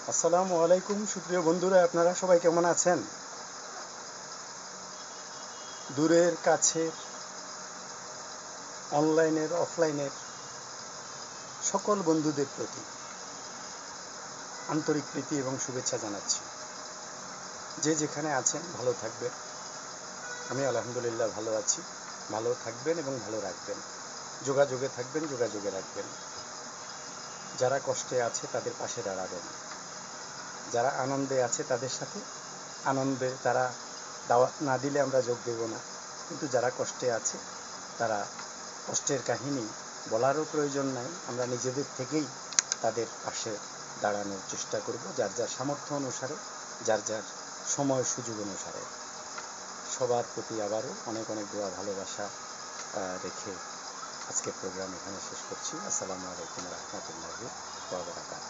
আসসালামু আলাইকুম সুপ্রিয় বন্ধুরা, আপনারা সবাই কেমন আছেন? দূরের কাছের, অনলাইনের অফলাইনের সকল বন্ধুদের প্রতি আন্তরিক প্রীতি এবং শুভেচ্ছা জানাচ্ছি। যে যেখানে আছেন ভালো থাকবেন। আমি আলহামদুলিল্লাহ ভালো আছি। ভালো থাকবেন এবং ভালো রাখবেন। যোগাযোগে থাকবেন, যোগাযোগে রাখবেন। যারা কষ্টে আছে তাদের পাশে দাঁড়াবেন। যারা আনন্দে আছে তাদের সাথে আনন্দে, তারা দাওয়াত না দিলে আমরা যোগ দেব না, কিন্তু যারা কষ্টে আছে তারা কষ্টের কাহিনী বলারও প্রয়োজন নাই, আমরা নিজেদের থেকেই তাদের পাশে দাঁড়ানোর চেষ্টা করব, যার যার সামর্থ্য অনুসারে, যার যার সময় সুযোগ অনুসারে। সবার প্রতি আবারও অনেক অনেক দোয়া ভালোবাসা রেখে আজকের প্রোগ্রাম এখানে শেষ করছি। আসসালামু আলাইকুম রহমতুল্লাহি ওয়া বারাকাতুহু।